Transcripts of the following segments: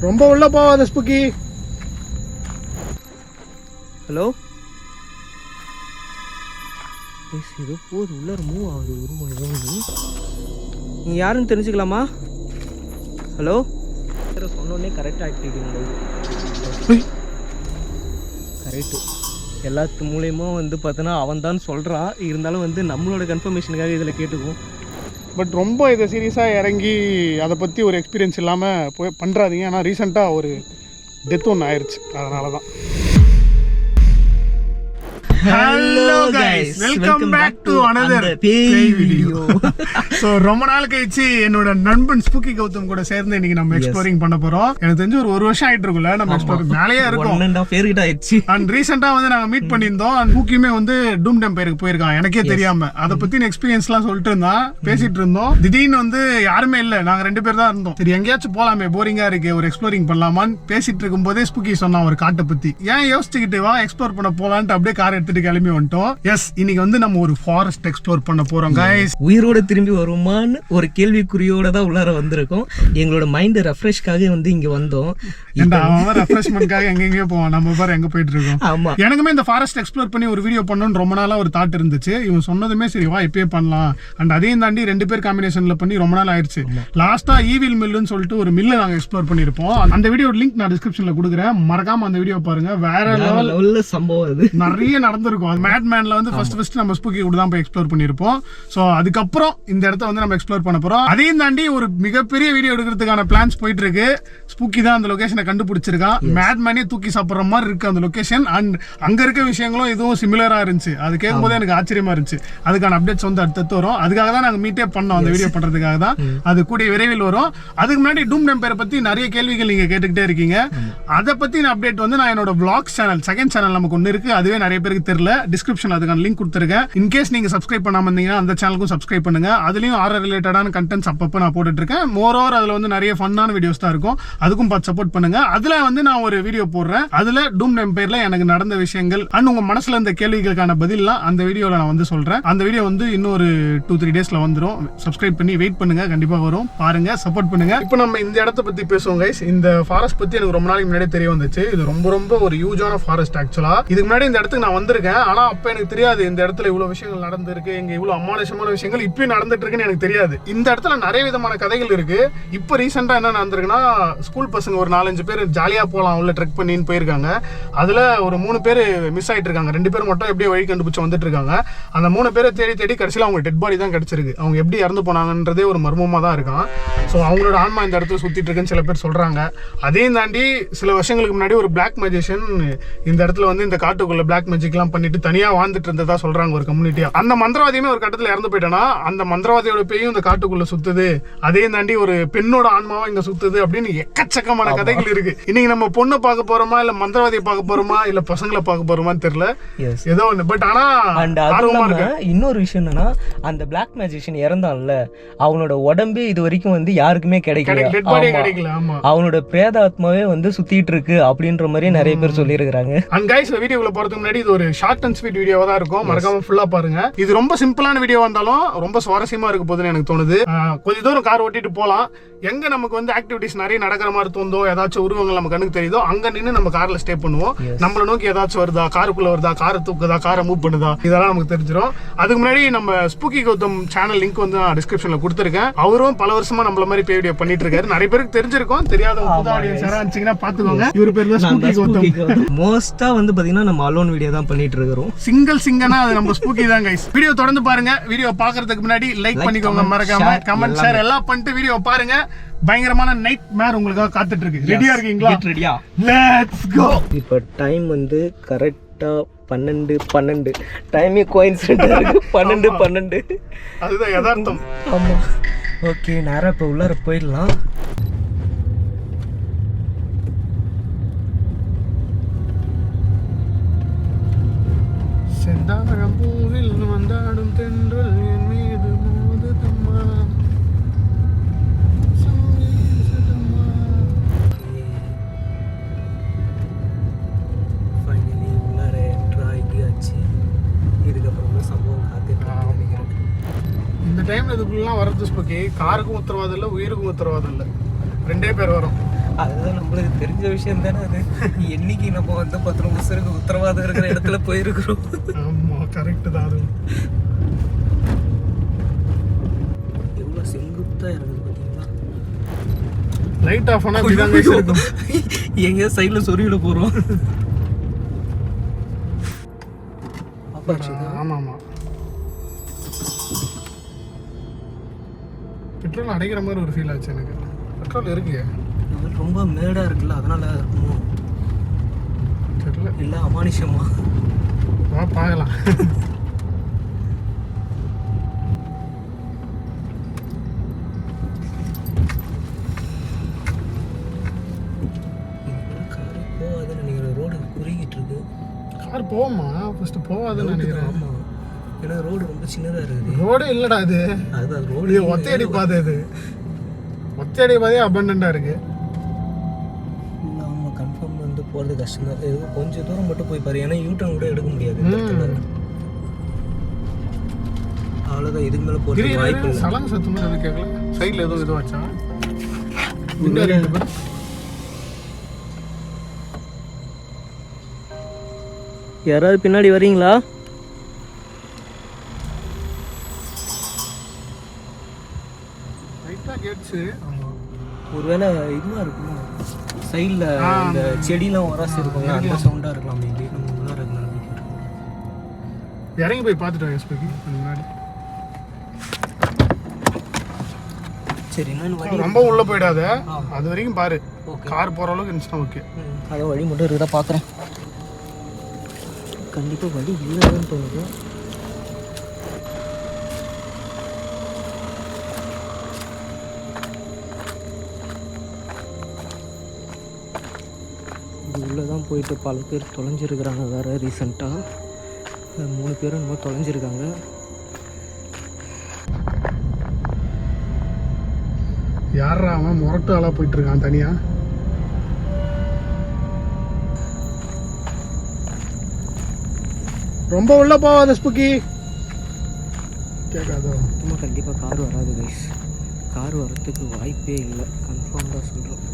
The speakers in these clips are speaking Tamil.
ரொம்ப உள்ள போவாத ஸ்பூக்கி. ஹலோ, ஏதோ போகுது, உள்ள மூவ் ஆகுது உருவம் ஏதோ. நீ யாருன்னு தெரிஞ்சுக்கலாமா? ஹலோ, சொன்னோடனே கரெக்டாக ஆக்டிவிட்டி நடக்குது. கரெக்டு, எல்லாத்து மூலயமா வந்து பார்த்தோன்னா அவன் தான் சொல்கிறான். இருந்தாலும் வந்து நம்மளோட கன்ஃபர்மேஷனுக்காக இதில் கேட்டுக்குவோம். பட் ரொம்ப இதை சீரியஸாக இறங்கி அதை பற்றி ஒரு எக்ஸ்பீரியன்ஸ் இல்லாமல் போய் பண்ணுறாதீங்க. ஏன்னா ரீசெண்டாக ஒரு டெத் ஒன்று ஆயிடுச்சு, அதனால தான். Hello guys, welcome back to another பேய் வீடியோ. ஸோ ரொம்ப நாள் கழிச்சு என்னோட நண்பன் ஸ்பூக்கி கௌதம் கூட சேர்ந்து இன்னைக்கு நம்ம எக்ஸ்ப்ளோரிங் பண்ண போறோம். எனக்கு தெரிஞ்சு ஒரு வருஷம் ஆயிட்டு இருக்குல்ல நம்ம எக்ஸ்ப்ளோர் மேலேயே இருக்கும். 1.5 years கிட்ட ஆயிடுச்சு. அண்ட் ரீசெண்டா வந்து நாங்க மீட் பண்ணியிருந்தோம். ஸ்பூக்கியுமே வந்து டூம் டெம்பருக்கு போயிருக்கான், எனக்கே தெரியாம. அதை பத்தி எக்ஸ்பீரியன்ஸ் எல்லாம் சொல்லிட்டு இருந்தான், பேசிட்டு இருந்தோம். திடீர்னு வந்து யாருமே இல்ல, நாங்க 2 பேர் தான் இருந்தோம். சரி எங்கேயாச்சும் போலாமே, போரிங்கா இருக்கு, ஒரு எக்ஸ்ப்ளோரிங் பண்ணலாமான்னு பேசிட்டு இருக்கும் போதே ஸ்பூக்கி சொன்னான் ஒரு காட்டை பத்தி. ஏன் யோசிச்சுக்கிட்டு வா எக்ஸ்ப்ளோர் பண்ண போலான்ட்டு அப்படியே கார் எடுத்துட்டு கிளம்பி வந்துட்டோம். எஸ், இன்னைக்கு வந்து நம்ம ஒரு ஃபாரஸ்ட் எக்ஸ்ப்ளோர் பண்ண போறோம் गाइस. உயிரோட திரும்பி வருமான்னு ஒரு கேள்விக்குறியோட தான் உள்ளார வந்திருக்கோம். எங்களோட மைண்ட் ரெஃப்ரெஷ்காக வந்து இங்க வந்தோம். அவன் ரெஃப்ரெஷ்மென்ட்காக எங்கெங்கயோ போவான், நம்ம பாரு எங்க போயிட்டு இருக்கோம். ஆமா, எனக்குமே இந்த ஃபாரஸ்ட் எக்ஸ்ப்ளோர் பண்ணி ஒரு வீடியோ பண்ணணும்னு ரொம்ப நாளா ஒரு தாட் இருந்துச்சு. இவன் சொன்னதுமே சரி வா இப்பயே பண்ணலாம். அண்ட் அதையும் தாண்டி 2 பேர் காம்பினேஷன்ல பண்ணி ரொம்ப நாள் ஆயிடுச்சு. லாஸ்டா ஈவில் மில்லுன்னு சொல்லிட்டு ஒரு மில்லை நாங்க எக்ஸ்ப்ளோர் பண்ணிருப்போம். அந்த வீடியோ லிங்க் நான் டிஸ்கிரிப்ஷன்ல கொடுக்குறேன், மறக்காம அந்த வீடியோ பாருங்க. வேற லெவல்ல சம்பவம் அது நிறைய நடந்திருக்கும். அது மேட்மேன்ல வந்து ஃபர்ஸ்ட் நம்ம ஸ்பூக்கி கூட தான் போய் எக்ஸ்ப்ளோர் பண்ணிருப்போம். சோ அதுக்கப்புறம் இந்த இடத்த வந்து நம்ம எக்ஸ்ப்ளோர் பண்ண போறோம். அதையும் தாண்டி ஒரு மிகப்பெரிய வீடியோ எடுக்கிறதுக்கான பிளான்ஸ் போயிட்டு இருக்கு. ஸ்பூக்கி தான் அந்த லொகேஷனை கண்டுபிடிச்சிருக்கான். மேட்மேனே தூக்கி சாப்பிடுற மாதிரி இருக்கு அந்த லொகேஷன். அண்ட் அங்க இருக்க விஷயங்களும் இதுவும் சிமிலரா இருந்துச்சு. அது கேட்கும் போது எனக்கு ஆச்சரியமா இருந்துச்சு. அதுக்கான அப்டேட்ஸ் வந்து அடுத்து வரும். அதுக்காக தான் நாங்க மீட்டே பண்ணோம், அந்த வீடியோ பண்றதுக்காக தான். அது கூடிய விரைவில் வரும். அதுக்கு முன்னாடி டூம் டெம்பரை பத்தி நிறைய கேள்விகள் நீங்க கேட்டுக்கிட்டே இருக்கீங்க. அதை பத்தி அப்டேட் வந்து நான் என்னோட பிளாக் சேனல், செகண்ட் சேனல் நமக்கு ஒன்னு இருக்கு, அதுவே நிறைய பேருக்கு தெரியல. டிஸ்கிரிப்ஷன்ல அதுக்கான லிங்க் கொடுத்துருக்கேன். இன்கேஸ் நீங்க சப்ஸ்கிரைப் பண்ணாம இருந்தீங்கன்னா அந்த சேனலுக்கும் சப்ஸ்கிரைப் பண்ணுங்க. அதுலயும் ஹாரர் ரிலேட்டடான கண்டென்ட்ஸ் அப்பப்போ நான் போட்டுட்டு இருக்கேன். மோரோவர் அதுல வந்து நிறைய ஃபன்னான வீடியோஸ் தான் இருக்கும். அதுக்கும் பார்த்து சப்போர்ட் பண்ணுங்க. அதுல வந்து நான் ஒரு வீடியோ போடுறேன். அதுல டூம் டெம்பர்ல எனக்கு நடந்த விஷயங்கள் அண்ட் உங்க மனசுல இருந்த கேள்விகளுக்கான பதிலாம் அந்த வீடியோல நான் வந்து சொல்றேன். அந்த வீடியோ வந்து இன்னொரு 2-3 டேஸ்ல வந்துடும். சப்ஸ்கிரைப் பண்ணி வெயிட் பண்ணுங்க, கண்டிப்பா வரும். பாருங்க, சப்போர்ட் பண்ணுங்க. இப்போ நம்ம இந்த இடத்த பத்தி பேசுவோம் கைஸ். இந்த ஃபாரஸ்ட் பத்தி எனக்கு ரொம்ப நாளைக்கு முன்னாடியே தெரிய வந்துச்சு. இது ரொம்ப ரொம்ப ஒரு ஹியூஜான ஃபாரஸ்ட் ஆக்சுவலா. இதுக்கு முன்னாடி இந்த இடத்துக்கு நான் வந்திருக்கேன். ஆனா அப்ப எனக்கு தெரியாது இந்த இடத்துல இவ்வளவு விஷயங்கள் நடந்திருக்கு, இங்க இவ்வளவு அமானுஷமான விஷயங்கள் இப்பயும் நடந்துட்டு இருக்குன்னு எனக்கு தெரியாது. இந்த இடத்துல நிறைய விதமான கதைகள் இருக்கு. இப்போ ரீசெண்டா என்ன நடந்திருக்குன்னா, ஸ்கூல் பசங்க ஒரு 4-5 பேர் ஜாலியா போலாம் உள்ள ட்ரெக் பண்ணின்னு போயிருக்காங்க. அதுல ஒரு 3 பேர் மிஸ் ஆயிட்டு இருக்காங்க. 2 பேர் மட்டும் எப்படியே வழி கண்டுபிடிச்சு வந்துட்டு இருக்காங்க. அந்த 3 பேரை தேடி தேடி கடைசியில் அவங்க டெட் பாடி தான் கிடைச்சிருக்கு. அவங்க எப்படி இறந்து போனாங்கன்றதே ஒரு மர்மமா தான் இருக்கான். ஸோ அவங்களோட ஆன்மா இந்த இடத்துல சுத்திட்டு இருக்குன்னு சில பேர் சொல்றாங்க. அதையும் தாண்டி சில வருஷங்களுக்கு முன்னாடி ஒரு பிளாக் மேஜிஷியன் இந்த இடத்துல வந்து இந்த காட்டுக்குள்ள பிளாக் மேஜிக்லாம் பண்ணிட்டு தனியா வாழ்ந்துட்டு இருந்ததா சொல்றாங்க ஒரு கம்யூனிட்டியா. அந்த மந்திரவாதியுமே ஒரு கட்டத்தில் இறந்து போயிட்டானா, அந்த மந்திரவாதியோட பேயும் இந்த காட்டுக்குள்ள சுத்துது. அதையும் தாண்டி ஒரு பெண்ணோட ஆன்மாவும் இங்க சுத்துது அப்படின்னு எக்கச்சக்கமான கதைகள் இருக்கு. இன்னைக்கு நம்ம பொண்ணை பார்க்க போறோமா, இல்ல மந்திரவாதியை பார்க்க போறோமா, இல்ல பசங்களை பார்க்க போறோமான்னு தெரியல. ஏதோ ஒண்ணு. பட் ஆனா இன்னொரு விஷயம் என்னன்னா, அந்த பிளாக் மேஜிஷியன் இறந்தான்ல, அவனோட உடம்பே இது வரைக்கும் வந்து யாருக்குமே கிடைக்கல. அவனோட பிரேதாத்மாவே வந்து சுத்திட்டு இருக்கு அப்படின்ற மாதிரி நிறைய பேர் சொல்லி இருக்காங்க. அண்ட் கைஸ், வீடியோக்குள்ள போறதுக்கு முன்னாடி இது ஒரு ஷார்ட் அண்ட் ஸ்வீட் வீடியோவா தான் இருக்கும். மறக்காம ஃபுல்லா பாருங்க. இது ரொம்ப சிம்பிளான வீடியோ வந்தாலும் ரொம்ப சுவாரஸ்யமா இருக்க போகுதுன்னு எனக்கு தோணுது. கொஞ்சம் தூரம் கார் ஓட்டிட்டு போலாம். எங்க நமக்கு வந்து ஆக்டிவிட்டிஸ் நிறைய நடக்கிற மாதிரி தோந்தோ, ஏதாச்சும் உருவங்கள் நம்ம கண்ணுக்கு தெரியுதோ, அங்க நின்று நம்ம கார்ல ஸ்டே பண்ணுவோம். நம்மள நோக்கி ஏதாச்சும் வருதா, காருக்குள்ள வருதா, காரை தூக்குதா, காரை மூவ் பண்ணுதா, இதெல்லாம் நமக்கு தெரிஞ்சிடும். அதுக்கு முன்னாடி நம்ம ஸ்பூக்கி கௌதம் சேனல் லிங்க் வந்து நான் டிஸ்கிரிப்ஷன்ல கொடுத்துருக்கேன். அவரும் பல வருஷமா நம்மள மாதிரி பே வீடியோ பண்ணிட்டு இருக்காரு. நிறைய பேருக்கு தெரிஞ்சிருக்கும், தெரியாதவங்க புது ஆடியன்ஸ் யாரா இருந்துச்சுன்னா பாத்துக்கோங்க. இவர் பேர் தான் ஸ்பூக்கி கௌதம். மோஸ்டா வந்து பாத்தீங்கன்னா நம்ம அலோன் வீடியோ தான் பண்ணிட்டு இருக்கோம். சிங்கனா அது நம்ம ஸ்பூக்கி தான் கைஸ். வீடியோ தொடர்ந்து பாருங்க. வீடியோ பாக்குறதுக்கு முன்னாடி லைக் பண்ணிக்கோங்க, மறக்காம கமெண்ட் ஷேர் எல்லாம் பண்ணிட்டு வீடியோ பாருங்க. பயங்கரமான நைட் மேர் உங்களுக்காக காத்துட்டு இருக்கு. ரெடியா இருக்கீங்களா? ரெடியா, லெட்ஸ் கோ. இப்போ டைம் வந்து கரெக்டா 12 டைமே கோயின்சிடென்ட் இருக்கு. 12 அதுதான் யதார்த்தம். ஆமா, ஓகே, நேரா இப்போ உள்ளார போயிடலாம். செந்தாழம் பூவில் வந்தாடும் தென்றல் என் மீது மோதுதம்மா. ஃபைனலி உள்ளார என்ட்ரு ஆகியாச்சு. இதுக்கப்புறம் தான் சம்பவம் காத்துட்டு. இந்த டைம்ல இதுக்குள்ளலாம் வரது ஸ்பூக்கி. காருக்கும் உத்தரவாதம் இல்லை, உயிருக்கும் உத்தரவாதம் இல்லை. 2 பேர் வரும். அதுதான் நம்மளுக்கு தெரிஞ்ச விஷயம் தானே அது. என்னைக்கு நம்ம வந்து 10 வருஷத்துக்கு உத்தரவாதம் இருக்கிற இடத்துல போயிருக்கிறோம். ஆமா கரெக்ட் தான். அது எவ்வளோ செங்குத்தா இருக்குது பார்த்தீங்களா? லைட் ஆஃப் பண்ணா இப்படிதான் guys இருக்கும். எங்கேயோ சைடில் சொருவிட போகிறோம். ஆமா ஆமா பெட்ரோல் அடைக்கிற மாதிரி ஒரு ஃபீல் ஆச்சு எனக்கு. பெட்ரோல் இருக்கு ரொம்ப மேடாக இருக்குல்ல, அதனால இருக்குமோ தெரியல. இல்லை அமானுஷமா? வா பார்க்கலாம். கார் போகாதுன்னு நினைக்கிறேன். ரோடு குறுகிட்டு இருக்கு. கார் போவோமா? ஃபர்ஸ்ட் போவாதுன்னு நினைக்கிறேன். ஆமாம், ஏன்னா ரோடு ரொம்ப சின்னதாக இருக்குது. ரோடே இல்லடா இது. அதுதான் ரோடு ஒத்தையடி பாதை. இது ஒத்தையடி பாதையே அபண்டண்டா இருக்கு. இல்லை ஆமாம், கன்ஃபார்ம் வந்து போகிறது கஷ்டம் தான். ஏதோ கொஞ்சம் தூரம் மட்டும் போய் பாரு, ஏன்னா யூட்டன் கூட எடுக்க முடியாது இந்த இடத்துல. அவ்வளோதான், இதுக்கு மேலே போகிறது வாய்ப்பு இல்லை. சலங்க சத்தமாக எதுவும் கேட்கல. சைடில் ஏதோ இது வச்சா யாராவது பின்னாடி வரீங்களா? ஒருவேளை இதுவாக இருக்குமா, சைடில் இந்த செடியெலாம் உராசி இருக்குங்களா, அந்த சவுண்டாக இருக்கலாம். மேபி நம்ம உள்ளார இறங்கி போய் பார்த்துட்டோம் எஸ்பிக்கு முன்னாடி. சரி, என்னன்னு ரொம்ப உள்ள போயிடாத, அது வரைக்கும் பாரு. கார் போகிற அளவுக்கு இருந்துச்சுன்னா ஓகே. அதை வழி மட்டும் இருக்குதா பார்க்குறேன். கண்டிப்பாக வழி இல்லைன்னு தோணுது. இது உள்ளே தான் போயிட்டு பல பேர் தொலைஞ்சிருக்கிறாங்க. வேறு ரீசெண்டாக 3 பேரும் என்னமோ தொலைஞ்சிருக்காங்க. யாரா அவன் முரட்டு ஆளாக போயிட்டு இருக்கான் தனியா? ரொம்ப உள்ள போவாத ஸ்புக்கி. கேட்காதோ? நம்ம கண்டிப்பாக கார் வராது கைஸ். கார் வரத்துக்கு வாய்ப்பே இல்லை, கன்ஃபார்ம் தான் சொல்கிறோம்.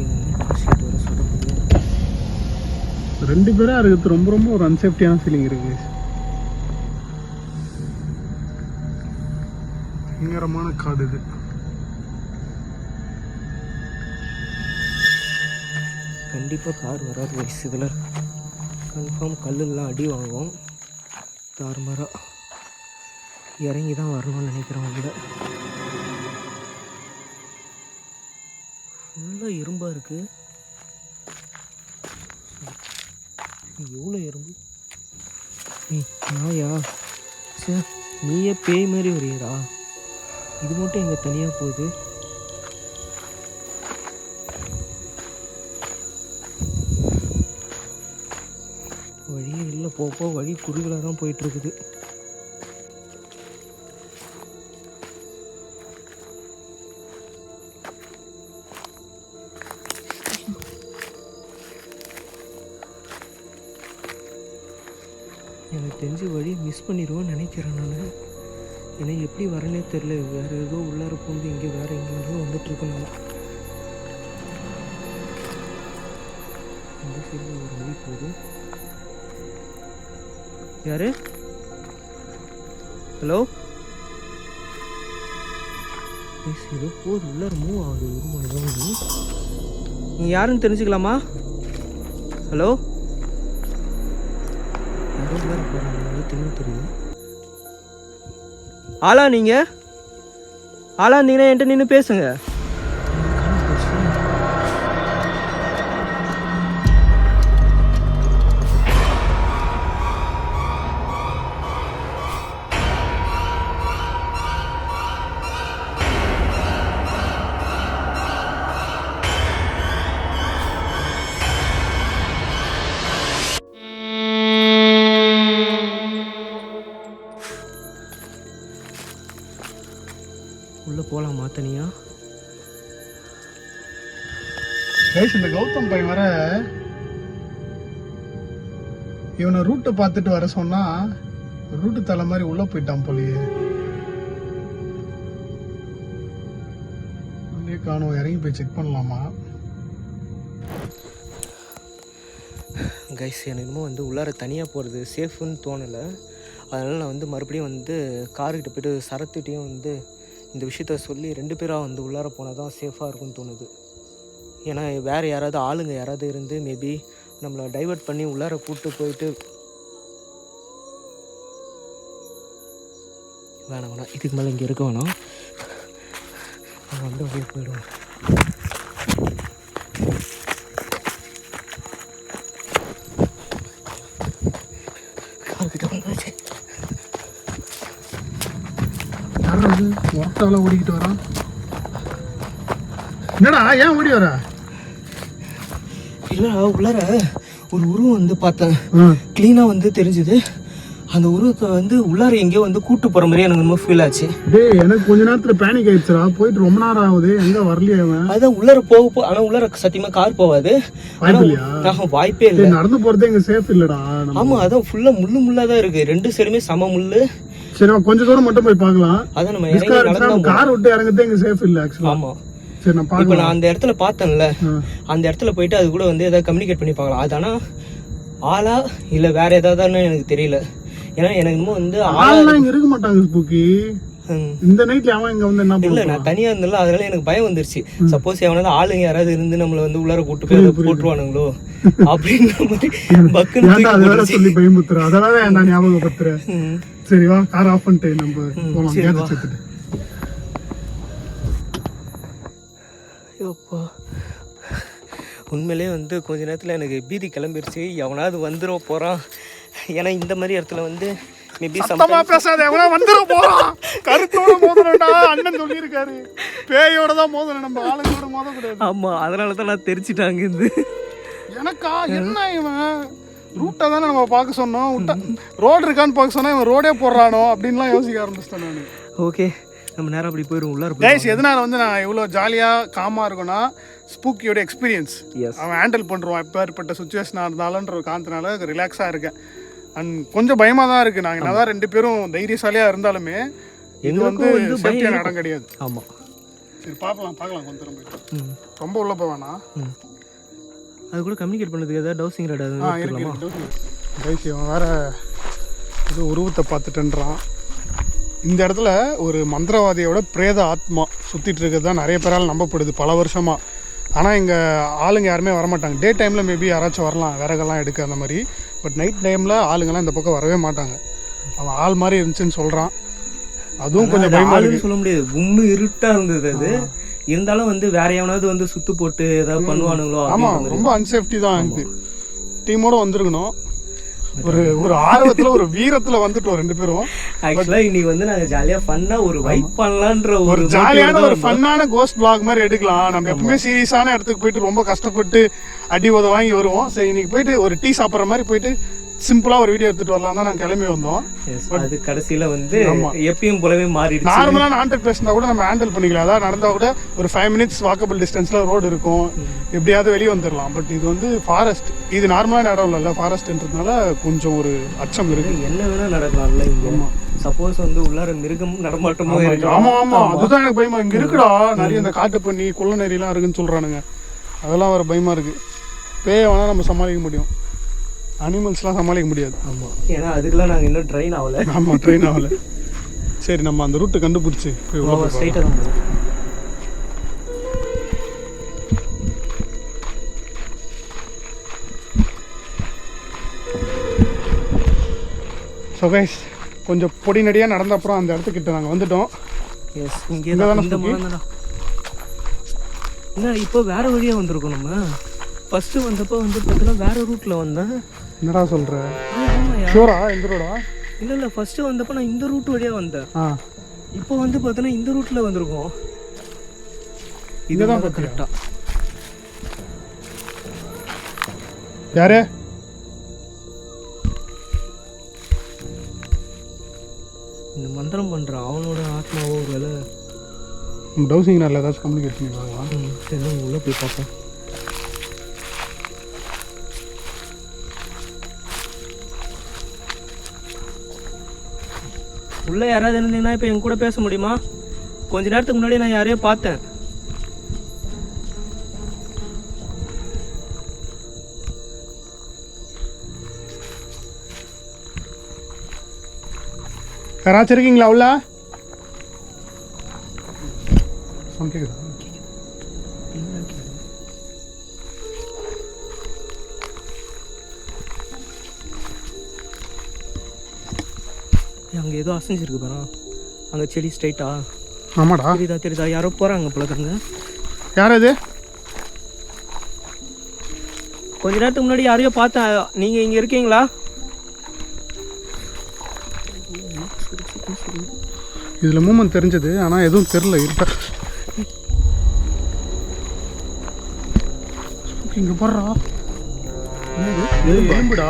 இது வந்து கார் வர சொல்லப்படுது. 2 பேராக இருக்கிறது ரொம்ப ரொம்ப ஒரு அன்சேஃப்டியான ஃபீலிங் இருக்கு. பயங்கரமான காடு இது. கண்டிப்பாக கார் வராது கைஸ். இதில் கன்ஃபார்ம் கல்லெல்லாம் அடி வாங்குவோம். தாறுமாறாக இறங்கி தான் வரணும்னு நினைக்கிறேன். உள்ள ஃபுல்லாக இரும்பாக இருக்குது. எவ்வளோ எறும்பு! நாயா சார், நீயே பேய் மாதிரி வரையறா? இது மட்டும் எங்கே தனியாக போகுது? வழியே இல்லை, போப்போ வழி குறுகலாக தான் போயிட்டுருக்குது. எனக்கு தெரிஞ்ச வழியை மிஸ் பண்ணிடுவோன்னு நினைக்கிறேன் நான். ஏன்னா எப்படி வரனே தெரில. வேறு ஏதோ உள்ளார பூந்து இங்கே வேறு எங்கேயும் வந்துட்டுருக்கேன் நான். இந்த சைடில் ஒரு வழி போகுது. யாரு? ஹலோ, ஏதோ போகுது, உள்ளார மூவ் ஆகுது. ஏதோ நீங்கள் யாருன்னு தெரிஞ்சுக்கலாமா? ஹலோ, யாரோ உள்ளார போகிறாங்க, தெரியும். ஆளா நீங்கள்? ஆளா இருந்தீங்கன்னா என்கிட்ட நின்று பேசுங்க. உள்ளே போகலாமா தனியா? இந்த கௌதம் பையன் வர இவனை ரூட்டை பார்த்துட்டு வர சொன்னா ரூட்டு தலை மாதிரி உள்ள போயிட்டான் போலியே. காணும், இறங்கி போய் செக் பண்ணலாமா? கைஸ் எனக்கு இன்னும் வந்து உள்ளார தனியாக போகிறது சேஃப்னு தோணலை. அதனால் நான் வந்து மறுபடியும் வந்து காருக்கிட்ட போய்ட்டு சரத்துட்டையும் வந்து இந்த விஷயத்த சொல்லி 2 பேராக வந்து உள்ளார போனால் தான் சேஃபாக இருக்கும்னு தோணுது. ஏன்னா வேறு யாராவது ஆளுங்க யாராவது இருந்து மேபி நம்மளை டைவர்ட் பண்ணி உள்ளார கூப்பிட்டு போயிட்டு வேணாம் இதுக்கு மேலே இங்கே இருக்க வேணாம். நான் வந்து அப்படியே போயிடுவேன். ஒருத்தால ஓடிக்கிட்டு வரான். என்னடா ஏன் ஓடி வர? இல்லைடா உள்ளார ஒரு உருவம் வந்து பார்த்தேன், க்ளீனாக வந்து தெரிஞ்சுது. அந்த உருவத்தை வந்து உள்ளார எங்கேயோ வந்து கூட்டு போகிற மாதிரி எனக்கு ரொம்ப ஃபீல் ஆச்சு. டேய் எனக்கு கொஞ்ச நேரத்துல பேனிக் ஆயிடுச்சுடா. போயிட்டு ரொம்ப நேரம் ஆகுது, எங்க வரலையே அவன். அதான் உள்ளார ஆனால் உள்ளார சத்தியமாக கார் போகாது. வாய்ப்பே இல்லை. நடந்து போறதே எங்க சேஃப் இல்லடா. ஆமா அதான் ஃபுல்லா முள்ளா தான் இருக்கு, 2 சைடுமே சம முள்ளு. சரி கொஞ்சம் தூரம் மட்டும் போய் பார்க்கலாம். அதான் நம்ம கார் விட்டு இறங்குறதே எங்க சேஃப் இல்ல ஆக்சுவலா. ஆமா சரி நான் இப்போ நான் அந்த இடத்துல பார்த்தேன்ல, அந்த இடத்துல போயிட்டு அது கூட வந்து ஏதாவது கம்யூனிகேட் பண்ணி பார்க்கலாம். அது ஆனால் ஆளா இல்லை வேற ஏதாவதுன்னு எனக்கு தெரியல. ஏன்னா எனக்கு இன்னும் வந்து ஆளெல்லாம் இங்க இருக்க மாட்டாங்க ஸ்பூக்கி. இந்த நைட்ல அவன் இங்க வந்து என்ன இல்ல நான் தனியா இருந்தல, அதனால எனக்கு பயம் வந்துருச்சு. சப்போஸ் எவனாவது ஆளுங்க யாராவது இருந்து நம்மள வந்து உள்ளார கூட்டு போய் போட்டுருவானுங்களோ அப்படின்ற மாதிரி பக்குன்னு சொல்லி பயமுத்துற. அதனால நான் ஞாபகப்படுத்துறேன். சரி வா கார் ஆஃப் பண்ணிட்டு நம்ம போலாம். கேஸ் எடுத்துட்டு. ஐயோப்பா உண்மையிலே வந்து கொஞ்ச நேரத்தில் எனக்கு பீதி கிளம்பிருச்சு. எவனாவது வந்துட போகிறான். ஏன்னா இந்த மாதிரி இடத்துல வந்து மேபி சத்தமா பேசாத, எவனா வந்துட போறான். கருத்தோட மோதலடா அண்ணன் சொல்லியிருக்காரு. பேயோட தான் மோதல, நம்ம ஆளுங்களோட மோதக்கூடாது. ஆமா அதனால தான் நான் தெரிஞ்சிட்டாங்க. இந்த எனக்கா என்ன இவன் ரூட்டை தானே நம்ம பார்க்க சொன்னோம், ரோடு இருக்கான்னு பார்க்க சொன்னா இவன் ரோடே போடுறானோ அப்படின்லாம் யோசிக்க ஆரம்பிச்சிட்டேன் நான். ஓகே நம்ம நேரம் அப்படி போயிடும் உள்ளார. கைஸ் எதனால வந்து நான் இவ்வளோ ஜாலியாக காமாக இருக்கும்னா ஸ்பூக்கியோட எக்ஸ்பீரியன்ஸ். அவன் ஹேண்டில் பண்ணுறான் எப்பேற்பட்ட சுச்சுவேஷனாக இருந்தாலும்ன்ற ஒரு காரணத்தினால ரிலாக்ஸாக இருக்கேன். அண்ட் கொஞ்சம் பயமாக தான் இருக்குது. நாங்கள் என்னதான் 2 பேரும் தைரியசாலியாக இருந்தாலுமே இது வந்து சேஃப்டியான இடம் கிடையாது. ஆமாம் சரி பார்க்கலாம் கொஞ்சம் தூரம் போயிட்டு. ரொம்ப உள்ள போவேண்ணா. அது கூட கம்யூனிகேட் பண்ணுறதுக்கு ஏதாவது டவுசிங் ரேட் இருக்கு. கைஸ் இவன் வேற இது உருவத்தை பார்த்துட்டுன்றான். இந்த இடத்துல ஒரு மந்திரவாதியோட பிரேத ஆத்மா சுற்றிட்டு இருக்கிறது தான் நிறைய பேரால் நம்பப்படுது பல வருஷமாக. ஆனால் இங்கே ஆளுங்க யாருமே வரமாட்டாங்க. டே டைமில் மேபி யாராச்சும் வரலாம் விறகெல்லாம் எடுக்க அந்த மாதிரி. பட் நைட் டைமில் ஆளுங்கெல்லாம் இந்த பக்கம் வரவே மாட்டாங்க. அவன் ஆள் மாதிரி இருந்துச்சுன்னு சொல்கிறான். அதுவும் கொஞ்சம் பயமாக இருக்கு. சொல்ல முடியாது, கும்மு இருட்டாக இருந்தது. அது இருந்தாலும் வந்து வேற எவனாவது வந்து சுத்து போட்டு ஏதாவது பண்ணுவானுங்களோ. ஆமாம் ரொம்ப அன்சேஃப்டி தான். எனக்கு டீமோட வந்திருக்கணும். ஒரு ஆர்வத்துல ஒரு வீரத்துல வந்துட்டோம் 2 பேரும். ஆக்சுவலா இன்னைக்கு வந்து நாங்க ஜாலியா ஃபன்னா ஒரு வைப் பண்ணலாம்ன்ற ஒரு ஜாலியான ஒரு ஃபன்னான கோஸ்ட் vlog மாதிரி எடுக்கலாம். நம்ம எப்பவுமே சீரியஸான இடத்துக்கு போயிட்டு ரொம்ப கஷ்டப்பட்டு அடி உத வாங்கி வருவோம். சரி இன்னைக்கு போயிட்டு ஒரு டீ சாப்பிட்ற மாதிரி போயிட்டு சிம்பிளா ஒரு வீடியோ எடுத்துட்டு வரலாம் தான் நாங்க கிளம்பி வந்தோம். அது கடைசியில வந்து எப்பயும் போலவே மாறிடுச்சு. நார்மலான ஹாண்டட் பேசினா கூட நம்ம ஹேண்டில் பண்ணிக்கலாம். அதான் நடந்தா கூட ஒரு 5 minutes வாக்கபிள் டிஸ்டன்ஸ்ல ரோடு இருக்கும், எப்படியாவது வெளியே வந்துடலாம். பட் இது வந்து ஃபாரஸ்ட், இது நார்மலான இடம் இல்ல, ஃபாரஸ்ட்ன்றதுனால கொஞ்சம் ஒரு அச்சம் இருக்கு. என்ன வேணா நடக்கலாம்ல இங்க. சப்போஸ் வந்து உள்ளார மிருகம் நடமாட்டமோ இருக்கு. ஆமா ஆமா அதுதான் எனக்கு பயமா. இங்க இருக்குடா நிறைய இந்த காட்டு பண்ணி குள்ள நெறிலாம் இருக்குன்னு சொல்றானுங்க. அதெல்லாம் வர பயமா இருக்கு. பேய வேணா நம்ம சமாளிக்க முடியும், அனிமல்ஸ்லாம் சமாளிக்க முடியாது. ஆமாம் ஏன்னா அதுக்கெல்லாம் நாங்கள் இன்னும் ட்ரெயின் ஆகலை. ஆமாம் ட்ரெயின் ஆகலை. சரி நம்ம அந்த ரூட்டை கண்டுபிடிச்சி போய் ஸ்ட்ரைட்டாக தான் போகும். ஸோ கைஸ் கொஞ்சம் பொடி நடியாக நடந்த அப்புறம் அந்த இடத்துக்கிட்ட நாங்கள் வந்துட்டோம். எஸ் இங்கே தான் இந்த மரம். என்ன இப்போ வேற வழியாக வந்திருக்கோம். நம்ம ஃபர்ஸ்ட்டு வந்தப்போ வந்து பார்த்தீங்கன்னா வேற ரூட்டில் வந்தேன். என்னடா சொல்கிற? ஷூரா எந்த ரோடா? இல்லை ஃபர்ஸ்ட்டு வந்தப்போ நான் இந்த ரூட் வழியாக வந்தேன். இப்போ வந்து பார்த்தோன்னா இந்த ரூட்டில் வந்திருக்கோம். இதுதான் கரெக்டாக. யாரு இந்த மந்திரம் பண்ணுறான் அவனோட ஆத்மாவோ ஒரு வேலை. டவுசிங் நல்ல ஏதாச்சும் கம்யூனிகேட் பண்ணிடுவாங்களா? சரி உள்ளே போய் பார்ப்போம். உள்ளே யாராவது இருந்தீங்கன்னா இப்போ என் கூட பேச முடியுமா? கொஞ்ச நேரத்துக்கு முன்னாடி நான் யாரையோ பார்த்தேன். யாராச்சும் இருக்கீங்களா உள்ள? சவுண்ட் கேக்குதா? அங்கே ஏதோ அசைஞ்சிருக்கு பாரு, அங்கே செடி ஸ்ட்ரைட்டா. ஆமாடா. தெரியுதா யாரோ போகிறாங்க போலக்குங்க. யார் அது? கொஞ்ச நேரத்துக்கு முன்னாடி யாரையோ பார்த்தேன். நீங்கள் இங்கே இருக்கீங்களா? இதில் மூமெண்ட் தெரிஞ்சது, ஆனால் எதுவும் தெரில. இருக்க இங்கே போடுறா, எலும்புடா.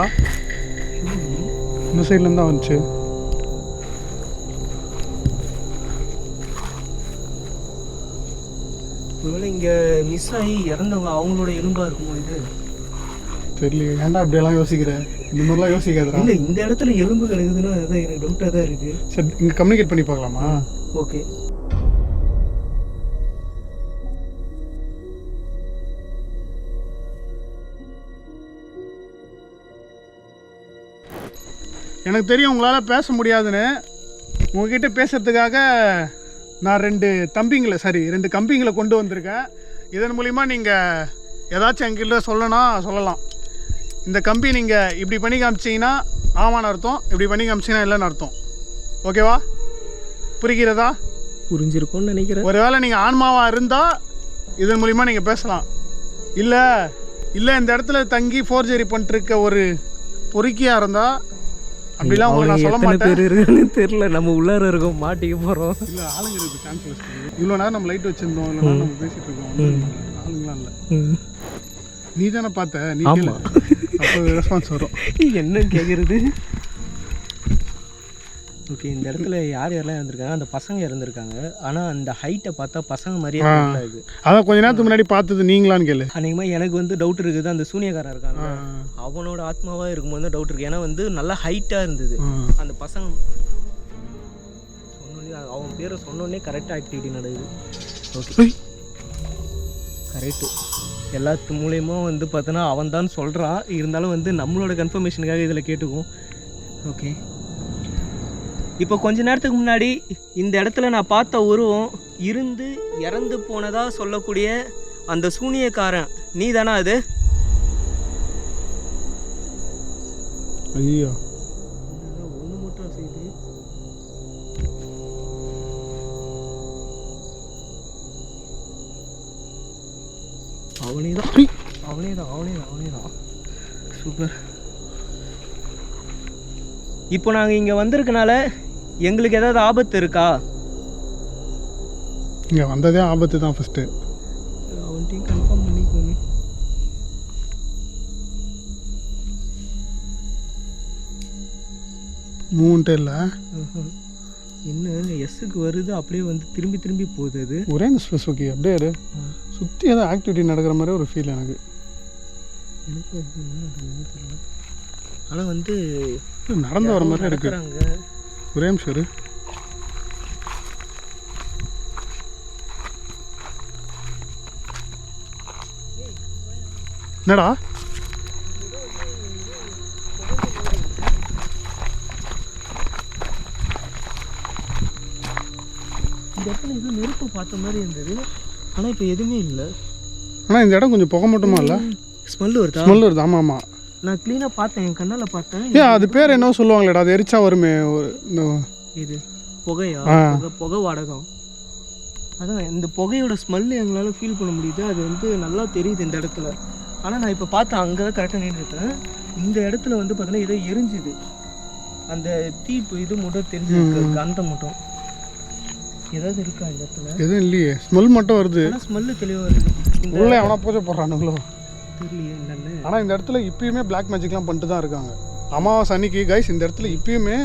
இந்த சைட்லேருந்து தான் வந்துச்சு. ஒருவேளை இங்கே மிஸ் ஆகி இறந்தவங்க அவங்களோட எலும்பாக இருக்குமோ இது? தெரியல. ஏன்டா அப்படியெல்லாம் யோசிக்கிறேன்? இந்த மாதிரிலாம் யோசிக்காதா? இல்லை, இந்த இடத்துல எலும்பு கிடைக்குதுன்னா அதுதான் எனக்கு டவுட்டாக தான் இருக்குது. சரி, இங்கே கம்யூனிகேட் பண்ணி பார்க்கலாமா? ஓகே. எனக்கு தெரியும் உங்களால் பேச முடியாதுன்னு. உங்ககிட்ட பேசுறதுக்காக நான் 2 கம்பிங்களை கொண்டு வந்திருக்கேன். இதன் மூலிமா நீங்கள் ஏதாச்சும் எங்கிட்ட சொல்லலாம். இந்த கம்பி நீங்கள் இப்படி பண்ணி காமிச்சிங்கன்னா ஆமான்னு அர்த்தம், இப்படி பண்ணி காமிச்சிங்கன்னா இல்லைன்னு அர்த்தம். ஓகேவா? புரிகிறதா? புரிஞ்சிருக்கும்னு நினைக்கிறேன். ஒருவேளை நீங்கள் ஆன்மாவாக இருந்தால் இதன் மூலிமா நீங்கள் பேசலாம். இல்லை இந்த இடத்துல தங்கி ஃபோர்ஜரி பண்ணிட்டுருக்க ஒரு பொறுக்கியாக இருந்தால் அப்படிலாம் உங்களை நான் சொல்ல மாட்டேன். பேர் இருக்குன்னு தெரியல, நம்ம உள்ளார இருக்கோம், மாட்டிக்க போகிறோம். இல்லை, ஆளுங்க இருக்குது சான்சஸ். இவ்வளோ நேரம் நம்ம லைட் வச்சுருந்தோம், இல்லைனா நம்ம பேசிகிட்டு இருக்கோம். ஆளுங்களாம் இல்லை. நீ தானே பார்த்த, நீ கேளு, அப்போ ரெஸ்பான்ஸ் வரும். என்ன கேட்குறது? ஓகே, இந்த இடத்துல யாரெல்லாம் இருந்திருக்காங்க? அந்த பசங்க இருந்திருக்காங்க. ஆனால் அந்த ஹைட்டை பார்த்தா பசங்க மாதிரியே இருக்குது. அதான் கொஞ்ச நேரத்துக்கு முன்னாடி பார்த்தது நீங்களான்னு கேளு. அன்றைக்குமா எனக்கு வந்து டவுட் இருக்குது. அந்த சூனியக்காரன் இருக்காங்க, அவனோட ஆத்மாவாக இருக்கும்போது டவுட் இருக்குது. ஏன்னா வந்து நல்லா ஹைட்டாக இருந்தது அந்த பசங்க. சொன்னோடனே அவன் பேரை சொன்னோடனே கரெக்டாக ஆக்டிவிட்டி நடக்குது. Okay, correct. எல்லாத்து மூலயமா வந்து பார்த்தோன்னா அவன் தான் சொல்கிறான். இருந்தாலும் வந்து நம்மளோட கன்ஃபர்மேஷனுக்காக இதில் கேட்டுக்குவோம். ஓகே, இப்போ கொஞ்ச நேரத்துக்கு முன்னாடி இந்த இடத்துல நான் பார்த்த உருவம் இருந்து இறந்து போனதா சொல்லக்கூடிய அந்த சூனியக்காரன் நீ தானா? அது ஐயோ, ஒன்று மட்டும் செய்து அவனே தான். சூப்பர். இப்போ நாங்கள் இங்கே வந்திருக்கனால எங்களுக்கு ஏதாவது ஆபத்து இருக்கா? இங்கே வந்ததே ஆபத்து தான் ஃபஸ்ட்டு. அவன்கிட்டையும் கன்ஃபார்ம் பண்ணிக்கோங்க. மூன்ட்டே இல்லை. என்ன எஸ்ஸுக்கு வருது, அப்படியே வந்து திரும்பி போகுது. அது ஒரே ஸ்பேஸ். ஓகே, அப்படியே சுற்றி ஏதோ ஆக்டிவிட்டி நடக்கிற மாதிரி ஒரு ஃபீல் எனக்கு. ஆனால் வந்து நடந்து வர மாதிரி இருக்கு. ஒரே நிமிஷம். என்னடா? இந்த இடத்துல இது நெருப்பு பார்த்த மாதிரி இருந்தது, ஆனால் இப்போ எதுவுமே இல்லை. ஆனால் இந்த இடம் கொஞ்சம் புகை மட்டுமா இல்லை? ஸ்மெல் வருது. ஆமாம் ஆமாம், நான் க்ளீனாக பார்த்தேன், என் கண்ணால் பார்த்தேன். அது பேர் என்ன சொல்லுவாங்களேடா, அது எரிச்சா வருமே இது புகையா? புகை வாடகம். அதான் இந்த புகையோட ஸ்மெல் எங்களால் ஃபீல் பண்ண முடியுது. அது வந்து நல்லா தெரியுது இந்த இடத்துல. ஆனால் நான் இப்போ பார்த்தேன், அங்கே தான் கரெக்டாக நின்றுட்டேன். இந்த இடத்துல வந்து பார்த்தீங்கன்னா ஏதோ எரிஞ்சுது. அந்த தீப்பு இது மட்டும் தெரிஞ்சிருக்கு, கந்தம் மட்டும். ஏதாவது இருக்கா இந்த இடத்துல? எதுவும் இல்லையே, ஸ்மெல் மட்டும் வருது. ஸ்மெல்லு தெளிவாக வருது. உள்ளே எவனா பூஜை போடுறானுங்களோ தெரியலையே என்னன்னு. ஆனால் இந்த இடத்துல இப்பயுமே பிளாக் மேஜிக்லாம் பண்ணிட்டு தான் இருக்காங்க. அமாவாசை அன்னைக்கு கைஸ் இந்த இடத்துல இப்பயுமே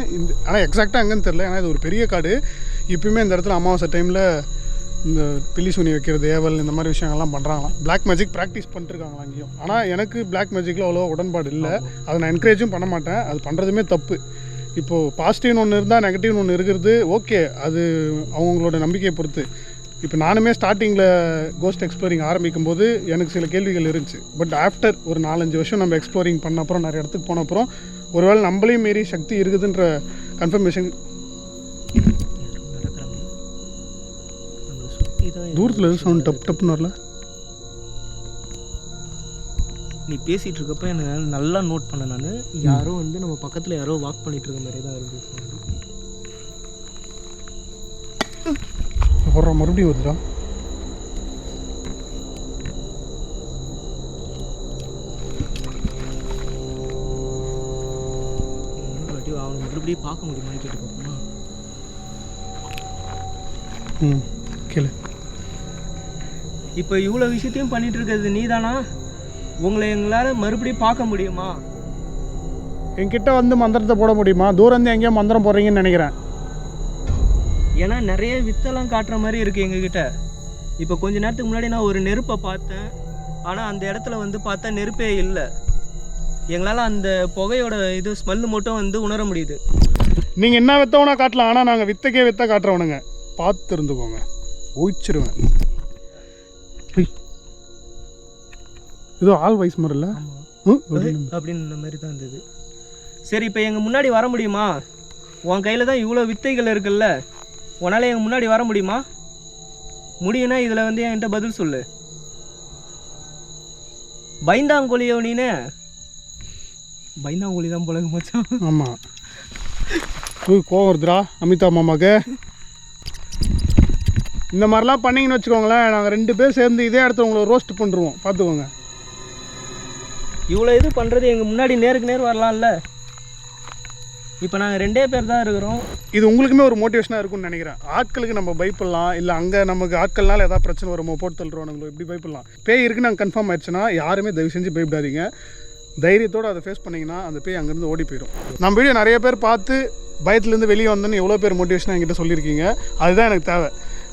ஆனால் எக்ஸாக்டாக எங்கன்னு தெரியல, ஏன்னா இது ஒரு பெரிய காடு. இப்பயுமே இந்த இடத்துல அமாவாசை டைமில் இந்த பில்லி சூனி வைக்கிறது, ஏவல், இந்த மாதிரி விஷயங்கள்லாம் பண்ணுறாங்களாம். பிளாக் மேஜிக் ப்ராக்டிஸ் பண்ணிட்டுருக்காங்களா அங்கேயும். ஆனால் எனக்கு பிளாக் மேஜிக்கில் அவ்வளோ உடன்பாடு இல்லை. அதை நான் என்கரேஜும் பண்ண மாட்டேன். அது பண்ணுறதுமே தப்பு. இப்போது பாசிட்டிவ்னு ஒன்று இருந்தால் நெகட்டிவ்னு ஒன்று இருக்கிறது ஓகே, அது அவங்களோட நம்பிக்கையை பொறுத்து. இப்போ நானுமே ஸ்டார்டிங்கில் கோஸ்ட் எக்ஸ்ப்ளோரிங் ஆரம்பிக்கும் போது எனக்கு சில கேள்விகள் இருந்துச்சு. பட் ஆஃப்டர் ஒரு 4-5 வருஷம் நம்ம எக்ஸ்ப்ளோரிங் பண்ண அப்புறம், நிறைய இடத்துக்கு போன அப்புறம், ஒருவேளை நம்மளையும் மீறி சக்தி இருக்குதுன்ற கன்ஃபர்மேஷன் சுற்றி தான் தூரத்தில் எதுவும் சவுண்ட் டப் டப்னு வரல. நீ பேசிகிட்டு இருக்கப்ப எனக்கு நல்லா நோட் பண்ண நான் யாரோ வந்து நம்ம பக்கத்தில் யாரோ வாக் பண்ணிட்டு இருக்க மாதிரி தான் இருந்துச்சு. அப்புறம் மறுபடியும் வருதா? அவனை மறுபடியும் பார்க்க முடியுமான்னு கேட்டு பார்ப்போமா? கேளு. இப்போ இவ்வளோ விஷயத்தையும் பண்ணிட்டு இருக்கிறது நீ தானா? உங்களை எங்களால் மறுபடியும் பார்க்க முடியுமா? என்கிட்ட வந்து மந்திரத்தை போட முடியுமா? தூரம் இருந்து எங்கேயோ மந்திரம் போடுறீங்கன்னு நினைக்கிறேன். ஏன்னா நிறைய வித்தெல்லாம் காட்டுற மாதிரி இருக்குது எங்ககிட்ட. இப்போ கொஞ்ச நேரத்துக்கு முன்னாடி நான் ஒரு நெருப்பை பார்த்தேன். ஆனால் அந்த இடத்துல வந்து பார்த்தா நெருப்பே இல்லை. எங்களால் அந்த புகையோட இது ஸ்மெல்லு மட்டும் வந்து உணர முடியுது. நீங்கள் என்ன வித்தவனா காட்டலாம், ஆனால் நாங்கள் வித்தக்கே வித்த காட்டுறவனுங்க. பார்த்து இருந்துக்கோங்க, ஓய்ச்சிருவேன். ஏதோ ஆள் வயசு மாதிரி இல்லை அப்படின்னு மாதிரி தான் இருந்தது. சரி, இப்போ எங்கள் முன்னாடி வர முடியுமா? உன் கையில் தான் இவ்வளோ வித்தைகள் இருக்குல்ல, உன்னால் எங்கள் முன்னாடி வர முடியுமா? முடியும்னா இதில் வந்து என்கிட்ட பதில் சொல்லு. பயந்தாங்கொழியோ நீனே? பயந்தாங்கொழி தான் போல மச்சான். ஆமாம், கோவம் வருதுடா அமிதாப் மாமாவுக்கு. இந்த மாதிரிலாம் பண்ணிங்கன்னு வச்சுக்கோங்களேன், நாங்கள் 2 பேர் சேர்ந்து இதே இடத்துல உங்களை ரோஸ்ட் பண்ணுருவோம், பார்த்துக்கோங்க. இவ்வளோ இது பண்ணுறது எங்கள் முன்னாடி நேருக்கு நேர் வரலாம்ல. இப்போ நாங்கள் 2 பேர் தான் இருக்கிறோம். இது உங்களுக்குமே ஒரு மோட்டிவேஷனாக இருக்கும்னு நினைக்கிறேன். ஆட்களுக்கு நம்ம பயப்படலாம், இல்லை அங்கே நமக்கு ஆட்கள்னால ஏதாவது பிரச்சனை வருமோ போட்டு தள்ளுறோம் எப்படி பயப்படலாம். பேய் இருக்குன்னு நாங்கள் கன்ஃபார்ம் ஆயிடுச்சுன்னா யாருமே தயவு செஞ்சு பயப்படாதீங்க. தைரியத்தோடு அதை ஃபேஸ் பண்ணிங்கன்னா அந்த பேய் அங்கேருந்து ஓடி போயிடும். நம்ம வீடியோ நிறைய பேர் பார்த்து பயத்துலேருந்து வெளியே வந்தோன்னு எவ்வளோ பேர் மோட்டிவேஷனாக என்கிட்ட சொல்லியிருக்கீங்க. அதுதான் எனக்கு தேவை.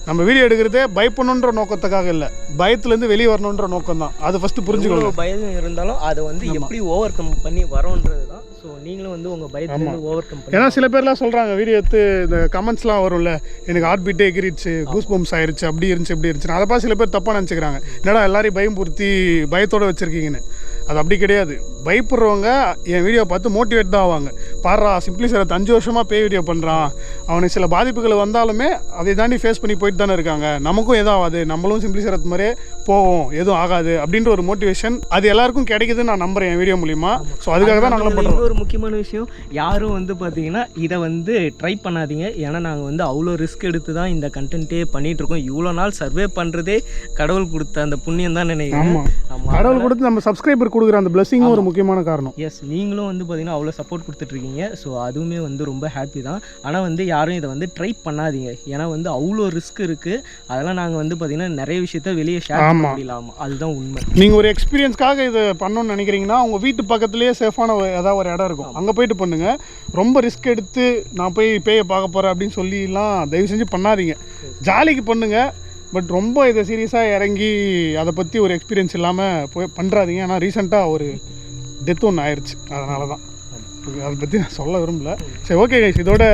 நம்ம வீடியோ எடுக்கிறதே பயப்படணுன்ற நோக்கத்துக்காக இல்லை, பயத்துலேருந்து வெளியே வரணுன்ற நோக்கம் தான். அது ஃபஸ்ட்டு புரிஞ்சுக்கணும். பயம் இருந்தாலும் அதை வந்து எப்படி ஓவர் கம் பண்ணி வரோன்றது தான். ஸோ நீங்களும் வந்து உங்கள் பயத்துலேருந்து ஓவர் கம் பண்ணி. ஏன்னா சில பேர்லாம் சொல்கிறாங்க, வீடியோ எடுத்து இந்த கமெண்ட்ஸ்லாம் வரும்ல, எனக்கு ஹார்ட் பீட்டே எகிரிச்சு, கூஸ் பம்ப்ஸ் ஆயிடுச்சு, அப்படி இருந்துச்சு இப்படி இருந்துச்சு. அதை பார்த்து சில பேர் தப்பாக நினச்சிக்கிறாங்க, என்னடா எல்லாரையும் பயம் பூர்த்தி பயத்தோடு வச்சுருக்கீங்கன்னு. அது அப்படி கிடையாது. பயப்படுறவங்க என் வீடியோ பார்த்து மோட்டிவேட் தான் ஆவாங்க. பாடுறா சிம்பிளி சரத் 5 வருஷமாக பே வீடியோ பண்ணுறான், அவனுக்கு சில பாதிப்புகள் வந்தாலுமே அதை தாண்டி ஃபேஸ் பண்ணி போயிட்டு தானே இருக்காங்க, நமக்கும் எதுவும் ஆகாது, நம்மளும் சிம்பிளி சரத் மாதிரியே போவோம், எதுவும் ஆகாது அப்படின்ற ஒரு மோட்டிவேஷன் அது எல்லாருக்கும் கிடைக்குதுன்னு நான் நம்புறேன் என் வீடியோ மூலிமா. ஸோ அதுக்காக தான் நாங்களும் பண்ணுறோம். ஒரு முக்கியமான விஷயம், யாரும் வந்து பார்த்தீங்கன்னா இதை வந்து ட்ரை பண்ணாதீங்க. ஏன்னா நாங்கள் வந்து அவ்வளோ ரிஸ்க் எடுத்து தான் இந்த கண்டென்ட்டே பண்ணிகிட்டு இருக்கோம். இவ்வளோ நாள் சர்வே பண்ணுறதே கடவுள் கொடுத்த அந்த புண்ணியம் தான் நினைக்கிறேன். கடவுள் கொடுத்து நம்ம சப்ஸ்கிரைபர் கொடுக்குற அந்த பிளஸிங்கும் ஒரு முக்கியமான காரணம். எஸ், நீங்களும் வந்து பார்த்தீங்கன்னா அவ்வளோ சப்போர்ட் கொடுத்துட்ருக்கீங்க. ஸோ அதுவுமே வந்து ரொம்ப ஹாப்பி தான். ஆனால் வந்து யாரும் இதை வந்து ட்ரை பண்ணாதீங்க. ஏன்னா வந்து அவ்வளோ ரிஸ்க் இருக்குது. அதெல்லாம் நாங்கள் வந்து பார்த்தீங்கன்னா நிறைய விஷயத்த வெளியே ஷேர் பண்ண முடியலாம். அதுதான் உண்மை. நீங்கள் ஒரு எக்ஸ்பீரியன்ஸ்க்காக இதை பண்ணணும்னு நினைக்கிறீங்கன்னா உங்கள் வீட்டு பக்கத்துலேயே சேஃபான ஏதாவது ஒரு இடம் இருக்கும், அங்கே போயிட்டு பண்ணுங்கள். ரொம்ப ரிஸ்க் எடுத்து நான் போய் பேயை பார்க்க போகிறேன் அப்படின்னு சொல்லிலாம் தயவு செஞ்சு பண்ணாதீங்க. ஜாலிக்கு பண்ணுங்கள், பட் ரொம்ப இதை சீரியஸாக இறங்கி அதை பற்றி ஒரு எக்ஸ்பீரியன்ஸ் இல்லாமல் போய் பண்ணுறாதீங்க. ஆனால் ரீசெண்டாக ஒரு டெத் ஒன்று ஆயிடுச்சு, அதனால தான் அதை பற்றி நான் சொல்ல விரும்பல. சரி, ஓகே கைஸ், இதோட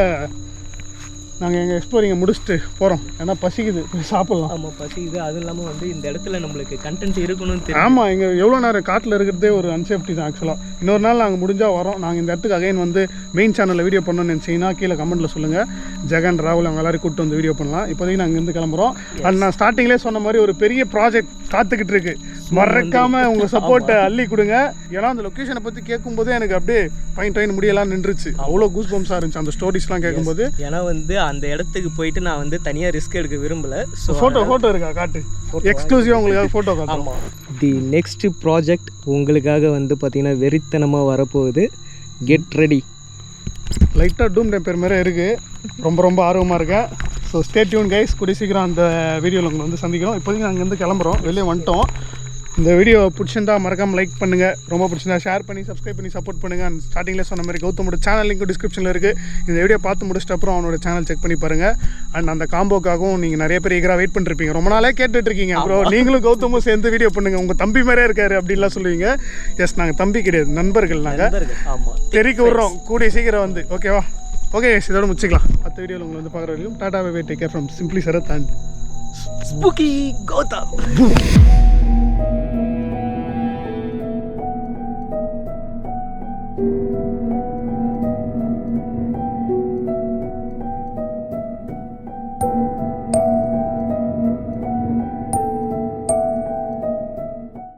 நாங்கள் எங்கள் எக்ஸ்ப்ளோரிங்கை முடிச்சுட்டு போகிறோம். ஏன்னா பசிக்குது, போய் சாப்பிட்லாம். ஆமாம், பசிக்குது. அதுவும் இல்லாமல் வந்து இந்த இடத்துல நம்மளுக்கு கண்டென்ட் இருக்கணும்னு தெரியும். ஆமாம், இங்கே எவ்வளோ நேரம் காட்டில் இருக்கிறதே ஒரு அன்சேஃப்டி தான் ஆக்சுவலாக. இன்னொரு நாள் நாங்கள் முடிஞ்சால் வரோம். நாங்கள் இந்த இடத்துக்கு அகைன் வந்து மெயின் சேனலில் வீடியோ பண்ணணும்னு நினச்சிங்கன்னா கீழே கமெண்ட்டில் சொல்லுங்கள். ஜெகன், ராகுல் அவங்க எல்லாரும் கூப்பிட்டு வந்து வீடியோ பண்ணலாம். இப்போதைக்கு நாங்கள் இருந்து கிளம்புறோம். அண்ட் நான் ஸ்டார்டிங்லேயே சொன்ன மாதிரி ஒரு பெரிய ப்ராஜெக்ட் காத்துக்கிட்டு இருக்கு. மறக்காமல் உங்கள் சப்போர்ட்டை அள்ளி கொடுங்க. ஏன்னா அந்த லொக்கேஷனை பற்றி கேட்கும்போது எனக்கு அப்படியே டைன் முடியலாம் நின்றுச்சு. அவ்வளோ கூஸ் பம்ப்ஸாக இருந்துச்சு அந்த ஸ்டோரிஸ்லாம் கேட்கும்போது. ஏன்னா வந்து அந்த இடத்துக்கு போயிட்டு நான் வந்து தனியாக ரிஸ்க் எடுக்க விரும்பல. ஸோ ஃபோட்டோ இருக்கா? காட்டு, எக்ஸ்க்ளூசிவாக உங்களுக்காக ஃபோட்டோ காட்டு. ஆமாம், தி நெக்ஸ்ட் ப்ராஜெக்ட் உங்களுக்காக வந்து பார்த்தீங்கன்னா வெறித்தனமாக வரப்போகுது. Get ready. லைட்டாக டூம் டெம்பர் மாதிரி இருக்குது. ரொம்ப ஆர்வமாக இருக்கேன். So stay tune guys. கூடிய சீக்கிரம் அந்த வீடியோவில் உங்களை வந்து சந்திக்கிறோம். இப்போதைக்கு நாங்கள் இருந்து கிளம்புறோம், வெளியே வந்துட்டோம். இந்த வீடியோ பிடிச்சிருந்தா மறக்காமல் லைக் பண்ணுங்கள். ரொம்ப பிடிச்சிருந்தா ஷேர் பண்ணி சப்ஸ்கிரைப் பண்ணி சப்போர்ட் பண்ணுங்கள். அண்ட் ஸ்டார்டிங்கில் சொன்ன மாதிரி கௌதமோட சேனல் லிங்க் டிஸ்கிரிப்ஷனில் இருக்குது. இந்த வீடியோ பார்த்து முடிச்சிட்டு அப்புறம் அவனோட சேனல் செக் பண்ணி பாருங்கள். அண்ட் அந்த காம்போக்காகவும் நீங்கள் நிறைய பேர் ஈகராக வெயிட் பண்ணிருப்பீங்க, ரொம்ப நாளே கேட்டுட்ருக்கீங்க. அப்புறம் நீங்களும் கௌதமும் சேர்ந்து வீடியோ பண்ணுங்கள், உங்கள் தம்பி மாதிரியே இருக்காரு அப்படின்லாம் சொல்லுவீங்க. எஸ், நாங்கள் தம்பி கிடையாது, நண்பர்கள். நாங்கள் தெரிவிக்க விட்றோம் கூடிய சீக்கிரம் வந்து. ஓகேவா? ஓகே, இதோட முடிச்சுக்கலாம். 10 வீடியோவில் உங்களை வந்து பார்க்குற வரைக்கும் tata bye bye. Take care from simply Sarath and spooky Gautham.